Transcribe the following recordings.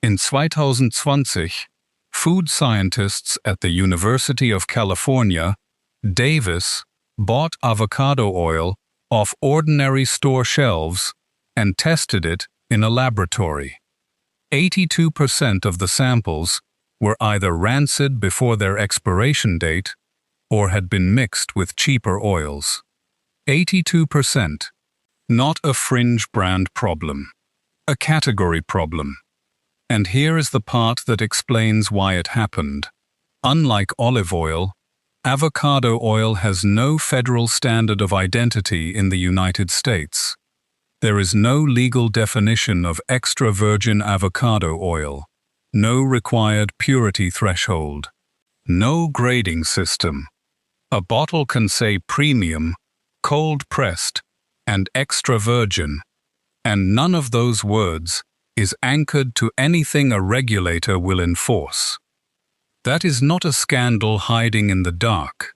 In 2020, food scientists at the University of California, Davis, bought avocado oil off ordinary store shelves and tested it in a laboratory. 82% of the samples were either rancid before their expiration date or had been mixed with cheaper oils. 82%. Not a fringe brand problem. A category problem. And here is the part that explains why it happened. Unlike olive oil, avocado oil has no federal standard of identity in the United States. There is no legal definition of extra virgin avocado oil, no required purity threshold, no grading system. A bottle can say premium, cold-pressed, and extra virgin, and none of those words is anchored to anything a regulator will enforce. That is not a scandal hiding in the dark.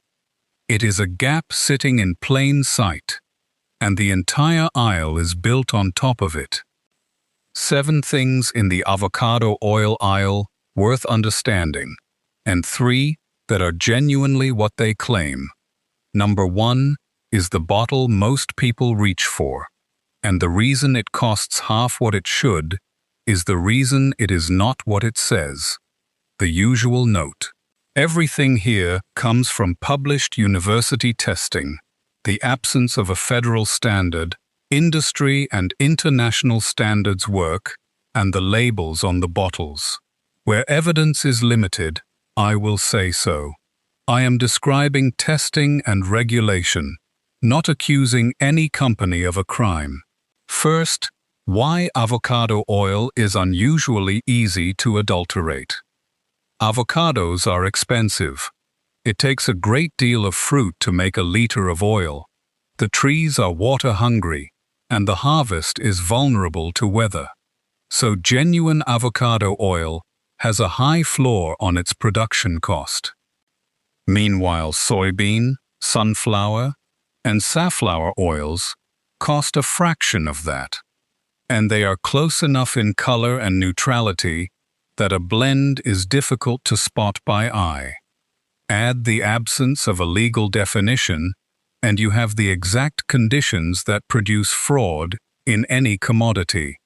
It is a gap sitting in plain sight, and the entire aisle is built on top of it. 7 things in the avocado oil aisle worth understanding, and 3 that are genuinely what they claim. Number 1 is the bottle most people reach for, and the reason it costs half what it should is the reason it is not what it says. The usual note. Everything here comes from published university testing, the absence of a federal standard, industry and international standards work, and the labels on the bottles. Where evidence is limited, I will say so. I am describing testing and regulation, not accusing any company of a crime. First, why avocado oil is unusually easy to adulterate. Avocados are expensive. It takes a great deal of fruit to make a liter of oil. The trees are water-hungry, and the harvest is vulnerable to weather. So genuine avocado oil has a high floor on its production cost. Meanwhile, soybean, sunflower, and safflower oils cost a fraction of that. And they are close enough in color and neutrality that a blend is difficult to spot by eye. Add the absence of a legal definition, and you have the exact conditions that produce fraud in any commodity: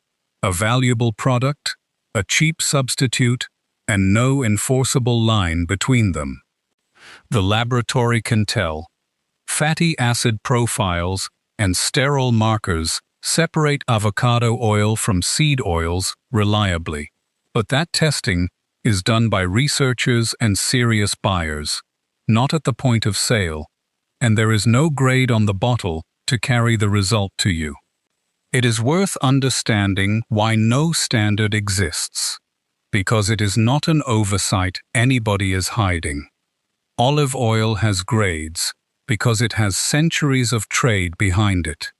a valuable product, a cheap substitute, and no enforceable line between them. The laboratory can tell. Fatty acid profiles and sterile markers separate avocado oil from seed oils reliably, but that testing is done by researchers and serious buyers, not at the point of sale, and there is no grade on the bottle to carry the result to you. It is worth understanding why no standard exists, because it is not an oversight anybody is hiding. Olive oil has grades because it has centuries of trade behind it,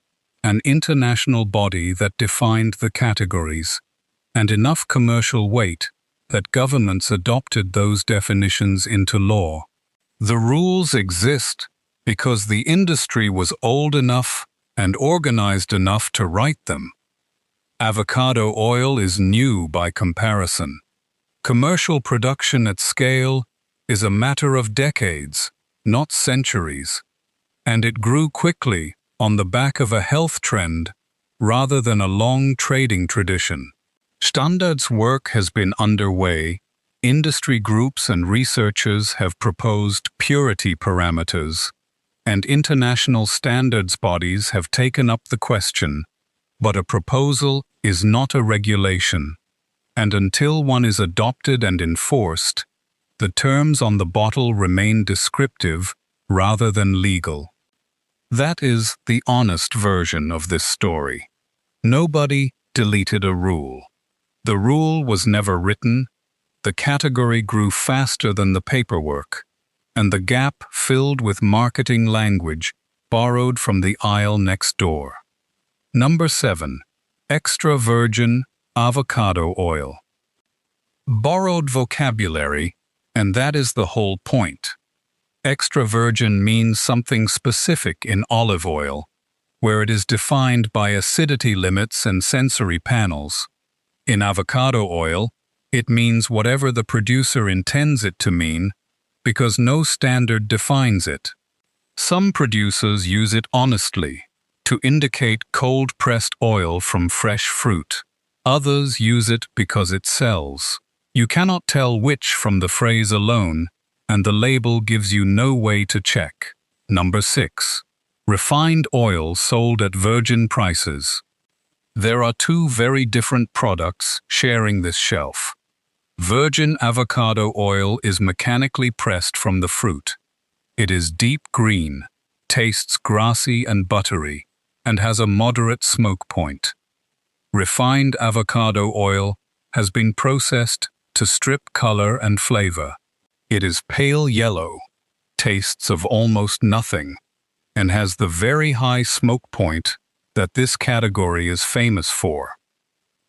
an international body that defined the categories, and enough commercial weight that governments adopted those definitions into law. The rules exist because the industry was old enough and organized enough to write them. Avocado oil is new by comparison. Commercial production at scale is a matter of decades, not centuries, and it grew quickly on the back of a health trend rather than a long trading tradition. Standards work has been underway. Industry groups and researchers have proposed purity parameters, and international standards bodies have taken up the question. But a proposal is not a regulation, and until one is adopted and enforced, the terms on the bottle remain descriptive rather than legal. That is the honest version of this story. Nobody deleted a rule. The rule was never written, the category grew faster than the paperwork, and the gap filled with marketing language borrowed from the aisle next door. Number 7. Extra virgin avocado oil. Borrowed vocabulary, and that is the whole point. Extra virgin means something specific in olive oil, where it is defined by acidity limits and sensory panels. In avocado oil, It means whatever the producer intends it to mean, because no standard defines it. Some producers use it honestly, to indicate cold-pressed oil from fresh fruit. Others use it because it sells. You cannot tell which from the phrase alone, and the label gives you no way to check. Number 6. Refined oil sold at virgin prices. There are two very different products sharing this shelf. Virgin avocado oil is mechanically pressed from the fruit. It is deep green, tastes grassy and buttery, and has a moderate smoke point. Refined avocado oil has been processed to strip color and flavor. It is pale yellow, tastes of almost nothing, and has the very high smoke point that this category is famous for.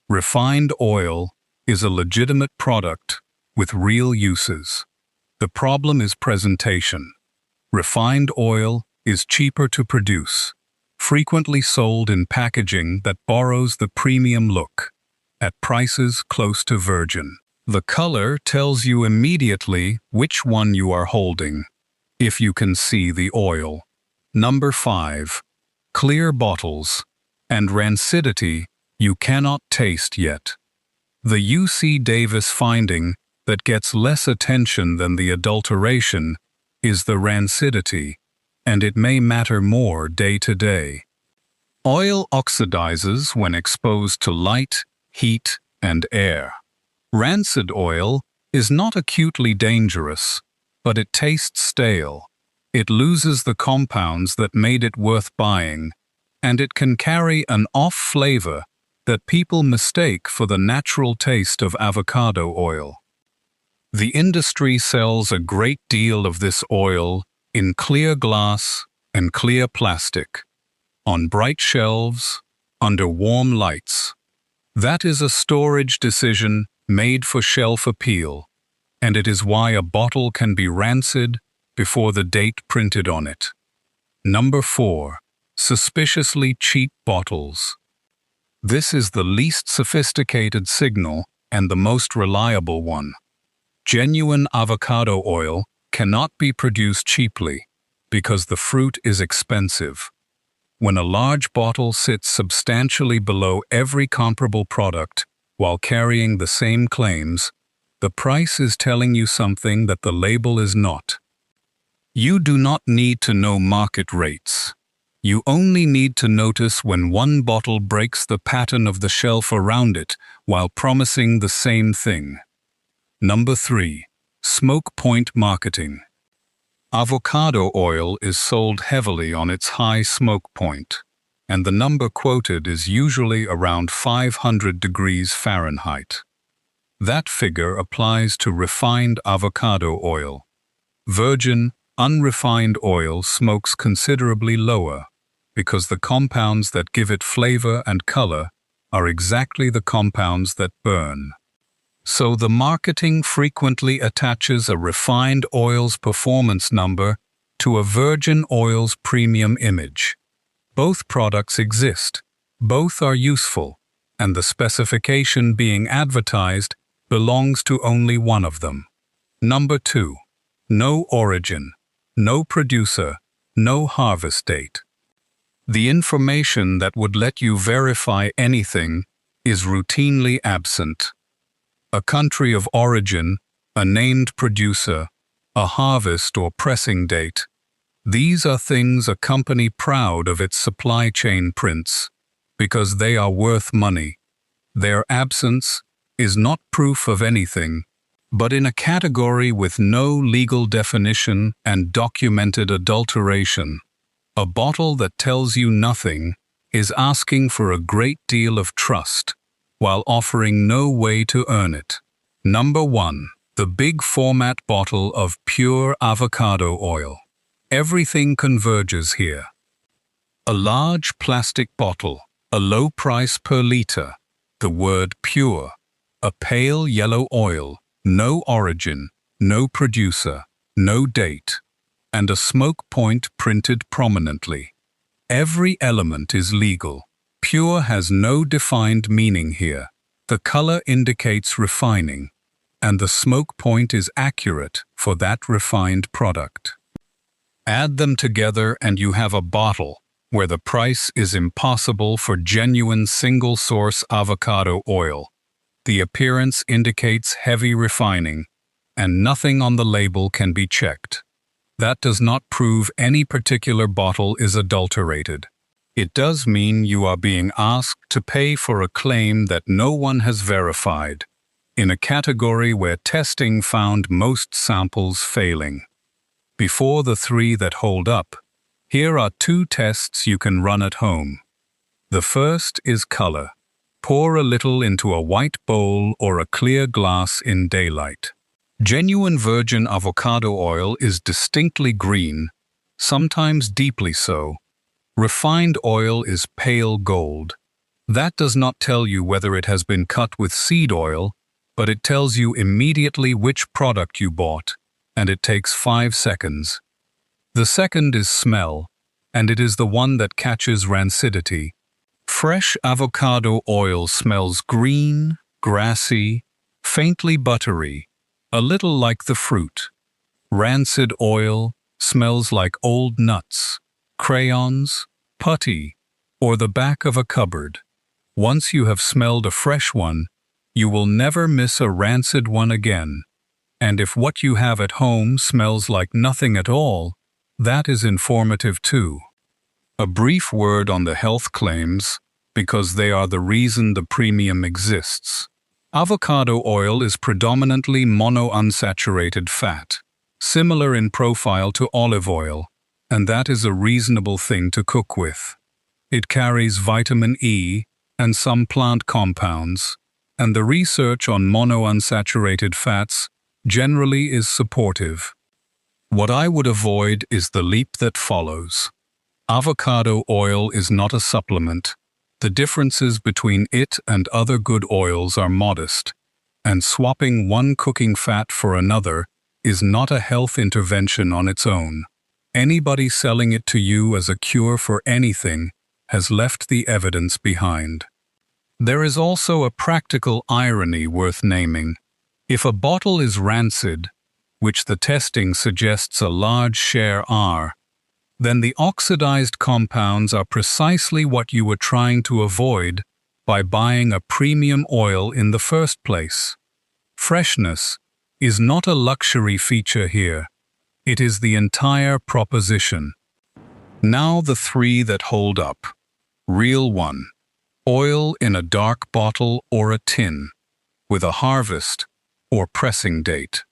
Refined oil is a legitimate product with real uses. The problem is presentation. Refined oil is cheaper to produce, frequently sold in packaging that borrows the premium look, at prices close to virgin. The color tells you immediately which one you are holding, if you can see the oil. Number 5. Clear bottles, and rancidity you cannot taste yet. The UC Davis finding that gets less attention than the adulteration is the rancidity, and it may matter more day to day. Oil oxidizes when exposed to light, heat, and air. Rancid oil is not acutely dangerous, but it tastes stale. It loses the compounds that made it worth buying, and it can carry an off flavor that people mistake for the natural taste of avocado oil. The industry sells a great deal of this oil in clear glass and clear plastic, on bright shelves, under warm lights. That is a storage decision made for shelf appeal, and it is why a bottle can be rancid before the date printed on it. Number 4. Suspiciously cheap bottles. This is the least sophisticated signal and the most reliable one. Genuine avocado oil cannot be produced cheaply because the fruit is expensive. When a large bottle sits substantially below every comparable product while carrying the same claims, the price is telling you something that the label is not. You do not need to know market rates. You only need to notice when one bottle breaks the pattern of the shelf around it while promising the same thing. Number 3. Smoke point marketing. Avocado oil is sold heavily on its high smoke point, and the number quoted is usually around 500 degrees Fahrenheit. That figure applies to refined avocado oil. Virgin, unrefined oil smokes considerably lower because the compounds that give it flavor and color are exactly the compounds that burn. So the marketing frequently attaches a refined oil's performance number to a virgin oil's premium image. Both products exist, both are useful, and the specification being advertised belongs to only one of them. Number 2. No origin, no producer, no harvest date. The information that would let you verify anything is routinely absent. A country of origin, a named producer, a harvest or pressing date. These are things a company proud of its supply chain prints, because they are worth money. Their absence is not proof of anything, but in a category with no legal definition and documented adulteration. A bottle that tells you nothing is asking for a great deal of trust, while offering no way to earn it. Number 1. The big format bottle of pure avocado oil. Everything converges here. A large plastic bottle, a low price per liter, the word pure, a pale yellow oil, no origin, no producer, no date, and a smoke point printed prominently. Every element is legal. Pure has no defined meaning here. The color indicates refining. and the smoke point is accurate for that refined product. Add them together and you have a bottle where the price is impossible for genuine single-source avocado oil. The appearance indicates heavy refining, and nothing on the label can be checked. That does not prove any particular bottle is adulterated. It does mean you are being asked to pay for a claim that no one has verified, in a category where testing found most samples failing. Before the three that hold up, here are 2 tests you can run at home. The first is color. Pour a little into a white bowl or a clear glass in daylight. Genuine virgin avocado oil is distinctly green, sometimes deeply so. Refined oil is pale gold. That does not tell you whether it has been cut with seed oil, but it tells you immediately which product you bought, and it takes 5 seconds. The second is smell, and it is the one that catches rancidity. Fresh avocado oil smells green, grassy, faintly buttery, a little like the fruit. Rancid oil smells like old nuts, crayons, putty, or the back of a cupboard. Once you have smelled a fresh one, you will never miss a rancid one again. And if what you have at home smells like nothing at all, that is informative too. A brief word on the health claims, because they are the reason the premium exists. Avocado oil is predominantly monounsaturated fat, similar in profile to olive oil, and that is a reasonable thing to cook with. It carries vitamin E and some plant compounds, and the research on monounsaturated fats generally is supportive. What I would avoid is the leap that follows. Avocado oil is not a supplement. The differences between it and other good oils are modest, and swapping one cooking fat for another is not a health intervention on its own. Anybody selling it to you as a cure for anything has left the evidence behind. There is also a practical irony worth naming. If a bottle is rancid, which the testing suggests a large share are, then the oxidized compounds are precisely what you were trying to avoid by buying a premium oil in the first place. Freshness is not a luxury feature here. It is the entire proposition. Now the 3 that hold up. Real 1. Oil in a dark bottle or a tin, with a harvest or pressing date.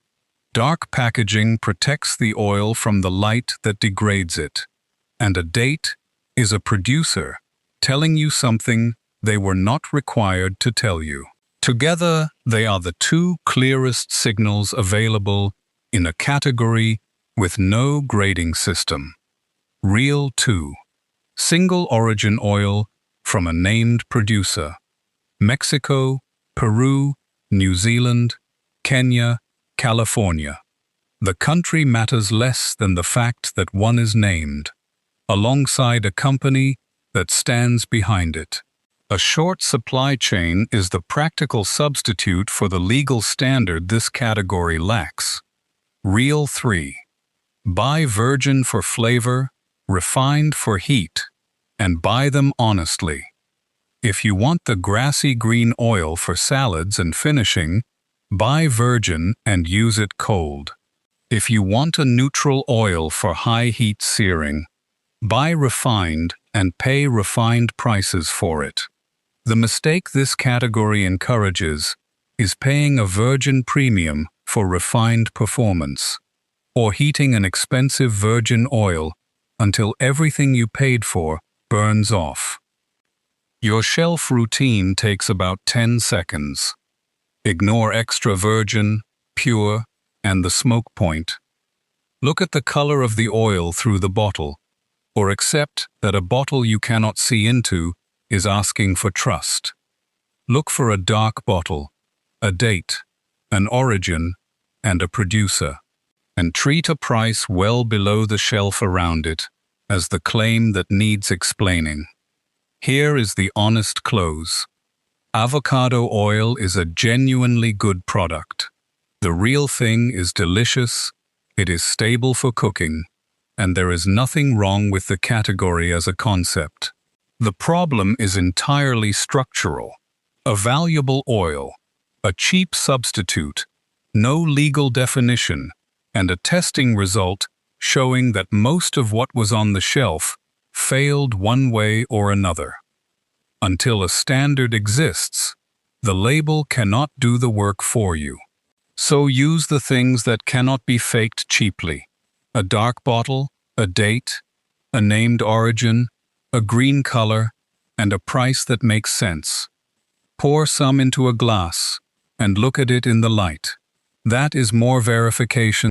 Dark packaging protects the oil from the light that degrades it, and a date is a producer telling you something they were not required to tell you. Together, they are the 2 clearest signals available in a category with no grading system. Real 2. Single origin oil from a named producer. Mexico, Peru, New Zealand, Kenya, California. The country matters less than the fact that one is named, alongside a company that stands behind it. A short supply chain is the practical substitute for the legal standard this category lacks. Real 3. Buy virgin for flavor, refined for heat, and buy them honestly. If you want the grassy green oil for salads and finishing, buy virgin and use it cold. If you want a neutral oil for high-heat searing, buy refined and pay refined prices for it. The mistake this category encourages is paying a virgin premium for refined performance, or heating an expensive virgin oil until everything you paid for burns off. Your shelf routine takes about 10 seconds. Ignore extra virgin, pure, and the smoke point. Look at the color of the oil through the bottle, or accept that a bottle you cannot see into is asking for trust. Look for a dark bottle, a date, an origin, and a producer, and treat a price well below the shelf around it as the claim that needs explaining. Here is the honest close. Avocado oil is a genuinely good product. The real thing is delicious, it is stable for cooking, and there is nothing wrong with the category as a concept. The problem is entirely structural. A valuable oil, a cheap substitute, no legal definition, and a testing result showing that most of what was on the shelf failed one way or another. Until a standard exists, the label cannot do the work for you. So use the things that cannot be faked cheaply. A dark bottle, a date, a named origin, a green color, and a price that makes sense. Pour some into a glass and look at it in the light. That is more verification